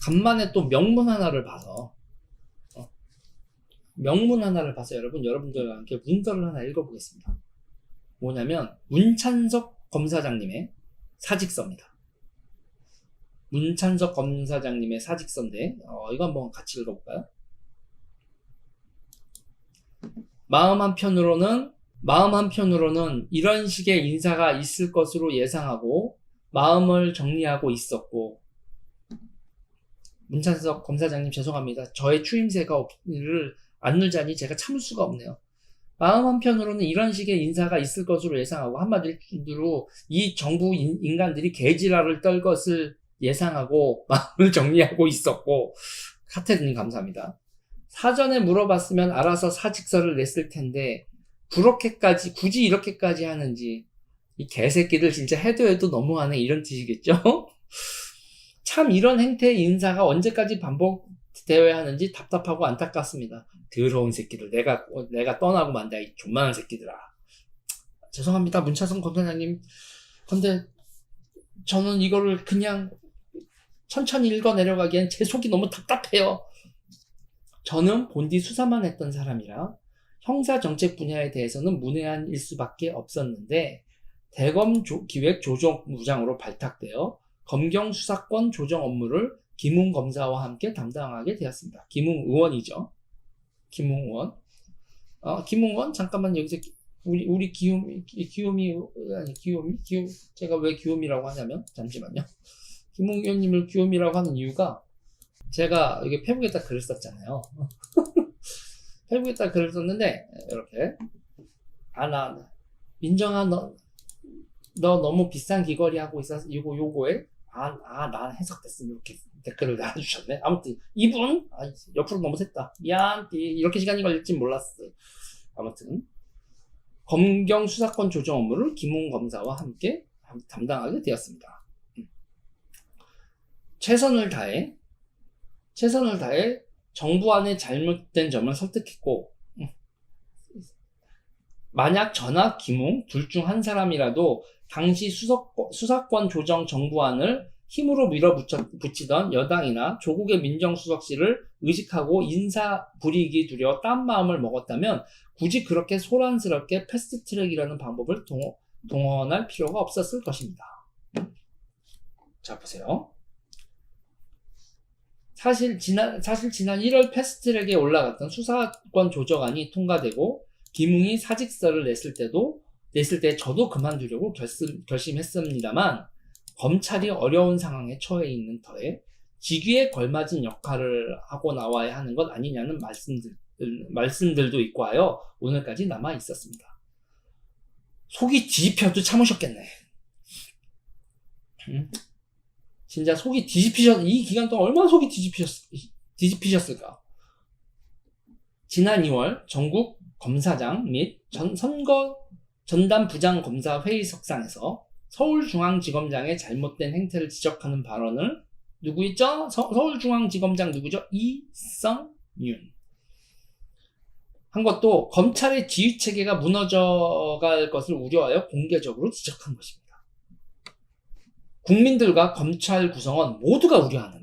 간만에 또 명문 하나를 봐서 여러분들과 함께 문서를 하나 읽어보겠습니다. 뭐냐면 문찬석 검사장님의 사직서입니다. 문찬석 검사장님의 사직서인데 이거 한번 같이 읽어볼까요? 마음 한편으로는 이런 식의 인사가 있을 것으로 예상하고 마음을 정리하고 있었고, 문찬석 검사장님 죄송합니다. 저의 추임새를 안 누자니 제가 참을 수가 없네요. 마음 한편으로는 이런 식의 인사가 있을 것으로 예상하고, 한마디로 이 정부 인간들이 개지랄을 떨 것을 예상하고 마음을 정리하고 있었고, 카테르님 감사합니다. 사전에 물어봤으면 알아서 사직서를 냈을 텐데 굳이 이렇게까지 하는지, 이 개새끼들 진짜 해도 너무하네 이런 뜻이겠죠? 참 이런 행태의 인사가 언제까지 반복되어야 하는지 답답하고 안타깝습니다. 더러운 새끼들, 내가 떠나고 만다 이 존만한 새끼들아. 죄송합니다 문찬성 검사장님. 근데 저는 이거를 그냥 천천히 읽어 내려가기엔 제 속이 너무 답답해요. 저는 본디 수사만 했던 사람이라 형사정책 분야에 대해서는 문외한일 수밖에 없었는데, 대검 기획조정부장으로 발탁되어 검경 수사권 조정 업무를 김웅 검사와 함께 담당하게 되었습니다. 김웅 의원이죠. 김웅 의원. 김웅 의원 잠깐만 여기서 우리 기욤이 제가 왜 기욤이라고 하냐면, 잠시만요. 김웅 의원님을 기욤이라고 하는 이유가, 제가 여기 페북에다 글을 썼잖아요. 페북에다 글을 썼는데 이렇게 민정아 너 너무 비싼 귀걸이 하고 있어서 요거에 난 해석됐음 이렇게 댓글을 달아주셨네. 아무튼 이분 옆으로 너무 샜다. 미안 이렇게 시간이 걸릴지 몰랐어. 아무튼 검경 수사권 조정 업무를 김웅 검사와 함께 담당하게 되었습니다. 최선을 다해 정부 안의 잘못된 점을 설득했고, 만약 저나 김웅 둘 중 한 사람이라도 당시 수사권 조정 정부안을 힘으로 밀어붙이던 여당이나 조국의 민정수석실을 의식하고 인사 불이익이 두려워 딴 마음을 먹었다면 굳이 그렇게 소란스럽게 패스트트랙이라는 방법을 동원할 필요가 없었을 것입니다. 자 보세요. 사실 지난 1월 패스트트랙에 올라갔던 수사권 조정안이 통과되고 김웅이 사직서를 냈을 때 저도 그만두려고 결심했습니다만, 검찰이 어려운 상황에 처해 있는 터에 직위에 걸맞은 역할을 하고 나와야 하는 것 아니냐는 말씀들도 있고 하여 오늘까지 남아 있었습니다. 속이 뒤집혀도 참으셨겠네. 진짜 속이 이 기간 동안 얼마나 속이 뒤집히셨을까. 지난 2월 전국 검사장 및 선거 전담 부장 검사 회의석상에서 서울중앙지검장의 잘못된 행태를 지적하는 발언을 누구 있죠? 서울중앙지검장 누구죠? 이성윤 한 것도 검찰의 지휘체계가 무너져갈 것을 우려하여 공개적으로 지적한 것입니다. 국민들과 검찰 구성원 모두가 우려하는데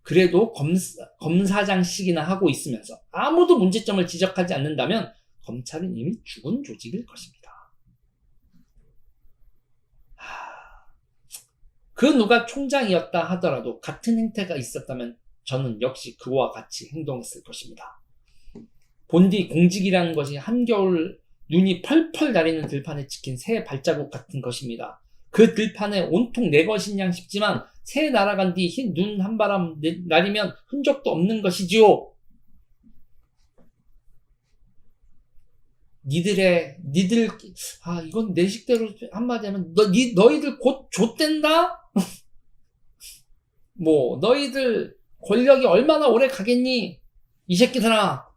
그래도 검사장씩이나 하고 있으면서 아무도 문제점을 지적하지 않는다면 검찰은 이미 죽은 조직일 것입니다. 그 누가 총장이었다 하더라도 같은 행태가 있었다면 저는 역시 그와 같이 행동했을 것입니다. 본디 공직이라는 것이 한겨울 눈이 펄펄 나리는 들판에 찍힌 새 발자국 같은 것입니다. 그 들판에 온통 내 것이냐 싶지만 새 날아간 뒤 흰 눈 한바람 나리면 흔적도 없는 것이지요. 이건 내 식대로 한마디 하면 너희들 곧 좆된다? 너희들 권력이 얼마나 오래 가겠니? 이 새끼들아.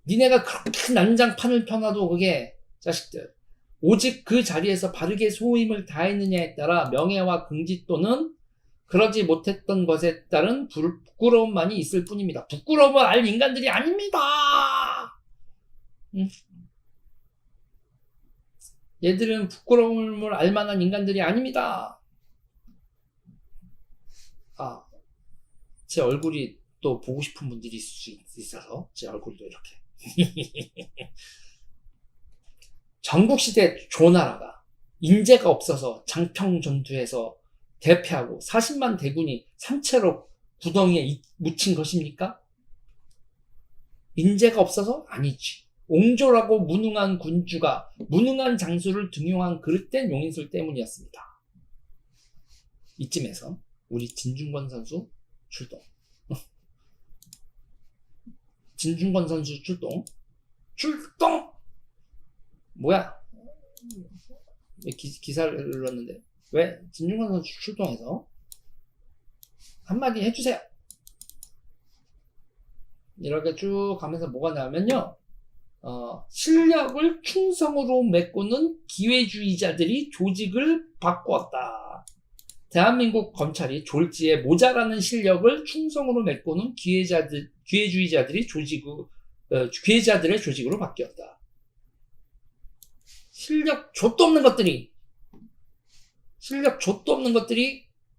니네가 그렇게 난장판을 펴놔도 그게 자식들. 오직 그 자리에서 바르게 소임을 다했느냐에 따라 명예와 긍지 또는 그러지 못했던 것에 따른 부끄러움만이 있을 뿐입니다. 부끄러움을 알 인간들이 아닙니다. 얘들은 부끄러움을 알 만한 인간들이 아닙니다. 아, 제 얼굴이 또 보고 싶은 분들이 있을 수 있어서 제 얼굴도 이렇게. 전국시대 조나라가 인재가 없어서 장평전투에서 대패하고 40만 대군이 상체로 구덩이에 묻힌 것입니까? 인재가 없어서? 아니지. 옹졸하고 무능한 군주가 무능한 장수를 등용한 그릇된 용인술 때문이었습니다. 이쯤에서 우리 진중권 선수 출동. 진중권 선수 출동. 뭐야? 왜 기사를 눌렀는데 왜 진중권 선수 출동해서 한마디 해주세요. 이렇게 쭉 가면서 뭐가 나오면요, 실력을 충성으로 메꾸는 기회주의자들이 조직을 바꾸었다. 대한민국 검찰이 졸지에 모자라는 실력을 충성으로 메꾸는 기회주의자들의 조직으로 바뀌었다. 실력 좆도 없는 것들이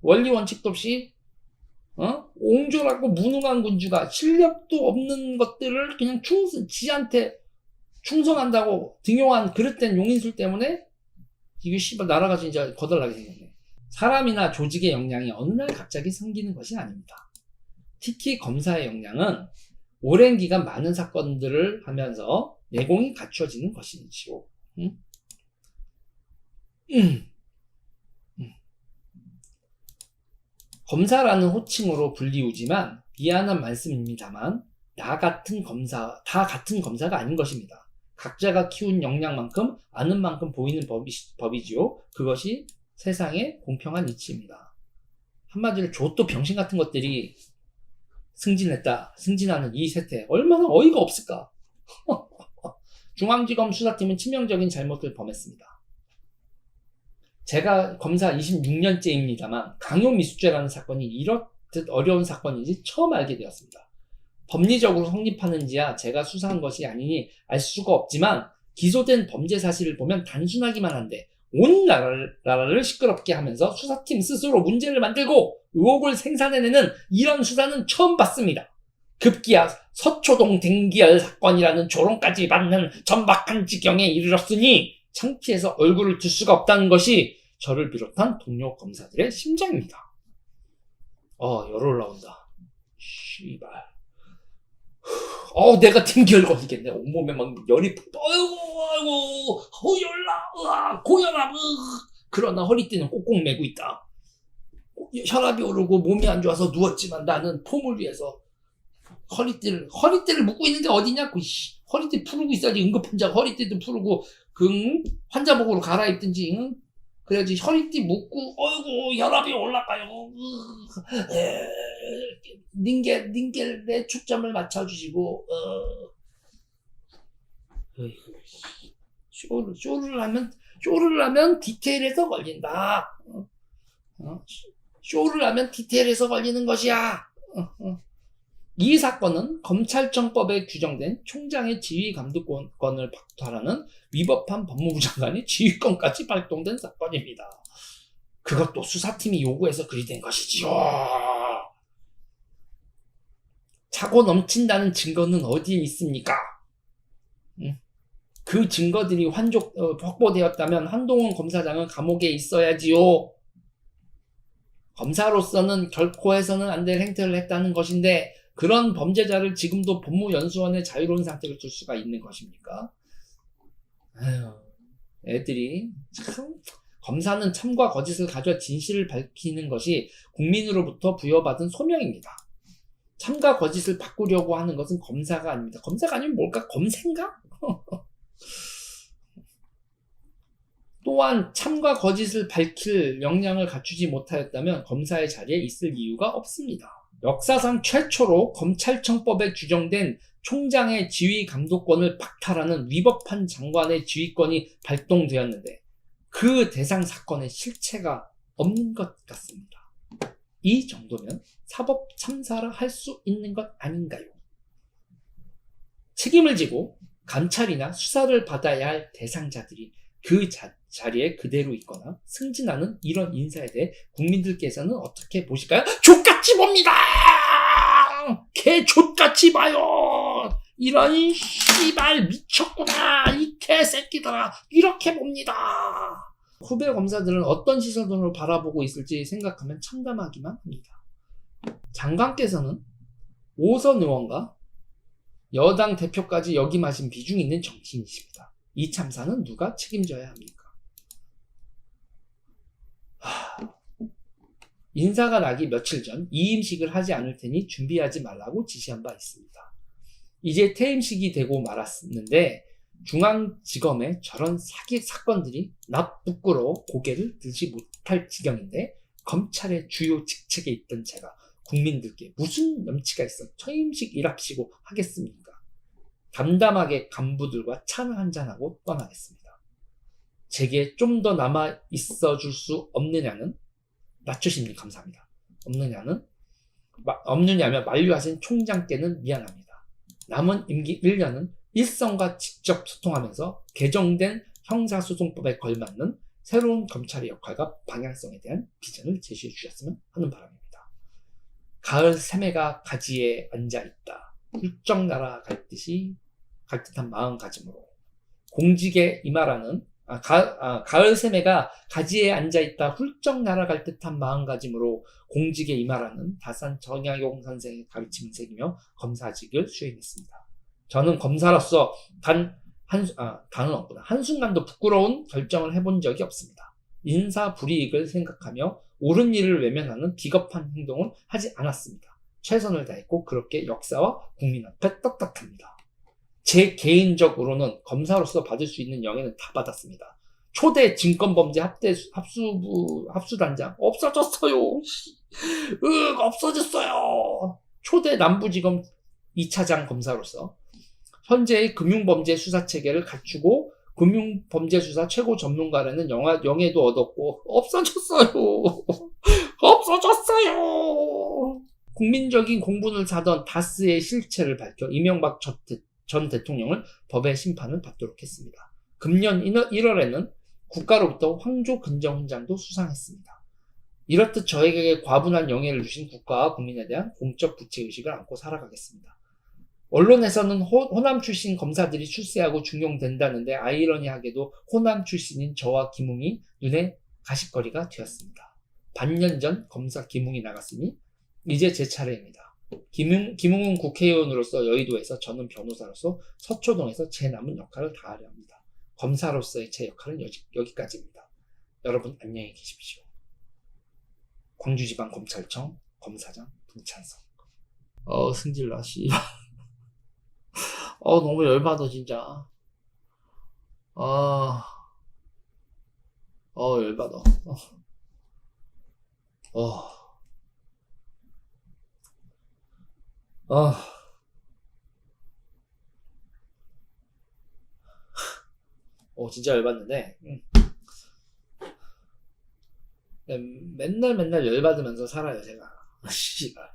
원리 원칙도 없이 옹졸하고 무능한 군주가 실력도 없는 것들을 그냥 지한테 충성한다고 등용한 그릇된 용인술 때문에 이게 씨발 나라가 진짜 거덜나게 생겼네. 사람이나 조직의 역량이 어느 날 갑자기 생기는 것이 아닙니다. 특히 검사의 역량은 오랜 기간 많은 사건들을 하면서 내공이 갖춰지는 것이지요. 검사라는 호칭으로 불리우지만 미안한 말씀입니다만 다 같은 검사가 아닌 것입니다. 각자가 키운 역량만큼 아는 만큼 보이는 법이지요. 그것이 세상의 공평한 이치입니다. 한마디로 좆도 병신 같은 것들이 승진하는 이 세태 얼마나 어이가 없을까. 중앙지검 수사팀은 치명적인 잘못을 범했습니다. 제가 검사 26년째입니다만 강요미수죄라는 사건이 이렇듯 어려운 사건인지 처음 알게 되었습니다. 법리적으로 성립하는지야 제가 수사한 것이 아니니 알 수가 없지만 기소된 범죄 사실을 보면 단순하기만 한데 온 나라를 시끄럽게 하면서 수사팀 스스로 문제를 만들고 의혹을 생산해내는 이런 수사는 처음 봤습니다. 급기야 서초동 댕기열 사건이라는 조롱까지 받는 천박한 지경에 이르렀으니 창피해서 얼굴을 들 수가 없다는 것이 저를 비롯한 동료 검사들의 심정입니다. 열 올라온다. 씨발. 내가 댕기열 걸리겠네. 온몸에 막 열이 아이고, 열나, 고혈압, 그러나 허리띠는 꼭꼭 매고 있다. 혈압이 오르고 몸이 안 좋아서 누웠지만 나는 폼을 위해서 허리띠를 묶고 있는데 어디냐? 허리띠 풀고 있어야지. 응급환자가 허리띠도 풀고 환자복으로 갈아입든지 그래야지. 허리띠 묶고 어이구 혈압이 올라가요. 닌겔의 초점을 맞춰주시고 쇼를 하면 디테일에서 걸린다. 쇼를 하면 디테일에서 걸리는 것이야. 이 사건은 검찰청법에 규정된 총장의 지휘감독권을 박탈하는 위법한 법무부 장관의 지휘권까지 발동된 사건입니다. 그것도 수사팀이 요구해서 그리 된 것이지요. 차고 넘친다는 증거는 어디에 있습니까? 그 증거들이 확보되었다면 한동훈 검사장은 감옥에 있어야지요. 검사로서는 결코 해서는 안 될 행태를 했다는 것인데 그런 범죄자를 지금도 법무연수원에 자유로운 상태로 둘 수가 있는 것입니까? 애들이 참. 검사는 참과 거짓을 가져 진실을 밝히는 것이 국민으로부터 부여받은 소명입니다. 참과 거짓을 바꾸려고 하는 것은 검사가 아닙니다. 검사가 아니면 뭘까? 검사인가? 또한 참과 거짓을 밝힐 역량을 갖추지 못하였다면 검사의 자리에 있을 이유가 없습니다. 역사상 최초로 검찰청법에 규정된 총장의 지휘 감독권을 박탈하는 위법한 장관의 지휘권이 발동되었는데 그 대상 사건의 실체가 없는 것 같습니다. 이 정도면 사법 참사라 할 수 있는 것 아닌가요? 책임을 지고 감찰이나 수사를 받아야 할 대상자들이 그 자리에 그대로 있거나 승진하는 이런 인사에 대해 국민들께서는 어떻게 보실까요? 족같이 봅니다! 개 족같이 봐요! 이런 씨발 미쳤구나! 이 개새끼들아! 이렇게 봅니다! 후배 검사들은 어떤 시선으로 바라보고 있을지 생각하면 참담하기만 합니다. 장관께서는 5선 의원과 여당 대표까지 역임하신 비중 있는 정치인이십니다. 이 참사는 누가 책임져야 합니까? 인사가 나기 며칠 전 이임식을 하지 않을 테니 준비하지 말라고 지시한 바 있습니다. 이제 퇴임식이 되고 말았는데 중앙지검에 저런 사기 사건들이 부끄러워 고개를 들지 못할 지경인데 검찰의 주요 직책에 있던 제가 국민들께 무슨 염치가 있어 퇴임식 일합시고 하겠습니까? 담담하게 간부들과 차를 한잔하고 떠나겠습니다. 제게 좀 더 남아 있어 줄 수 없느냐는 낮추십니다. 감사합니다. 없느냐면 만류하신 총장께는 미안합니다. 남은 임기 1년은 일선과 직접 소통하면서 개정된 형사소송법에 걸맞는 새로운 검찰의 역할과 방향성에 대한 비전을 제시해 주셨으면 하는 바람입니다. 가을 새매가 가지에 앉아있다. 훌쩍 날아갈 듯한 마음가짐으로 공직에 임하라는 가을 새매가 가지에 앉아있다 훌쩍 날아갈 듯한 마음가짐으로 공직에 임하라는 다산 정약용 선생의 가르침을 새기며 검사직을 수행했습니다. 저는 검사로서 한순간도 부끄러운 결정을 해본 적이 없습니다. 인사 불이익을 생각하며 옳은 일을 외면하는 비겁한 행동을 하지 않았습니다. 최선을 다했고 그렇게 역사와 국민 앞에 떳떳합니다. 제 개인적으로는 검사로서 받을 수 있는 영예는 다 받았습니다. 초대 증권범죄 합수단장 없어졌어요. 없어졌어요. 초대 남부지검 2차장 검사로서 현재의 금융범죄 수사 체계를 갖추고 금융범죄 수사 최고 전문가라는 영예도 얻었고 없어졌어요. 없어졌어요. 국민적인 공분을 사던 다스의 실체를 밝혀 이명박 전 대통령을 법의 심판을 받도록 했습니다. 금년 1월에는 국가로부터 황조 근정훈장도 수상했습니다. 이렇듯 저에게 과분한 영예를 주신 국가와 국민에 대한 공적 부채의식을 안고 살아가겠습니다. 언론에서는 호남 출신 검사들이 출세하고 중용된다는데 아이러니하게도 호남 출신인 저와 김웅이 눈에 가십거리가 되었습니다. 반년 전 검사 김웅이 나갔으니 이제 제 차례입니다. 김웅은 국회의원으로서 여의도에서 저는 변호사로서 서초동에서 제 남은 역할을 다하려 합니다. 검사로서의 제 역할은 여기까지입니다. 여러분 안녕히 계십시오. 광주지방검찰청 검사장 김찬성. 승질나 씨. 너무 열받아 진짜. 열받아. 진짜 열받는데, 맨날 열받으면서 살아요, 제가. 씨발.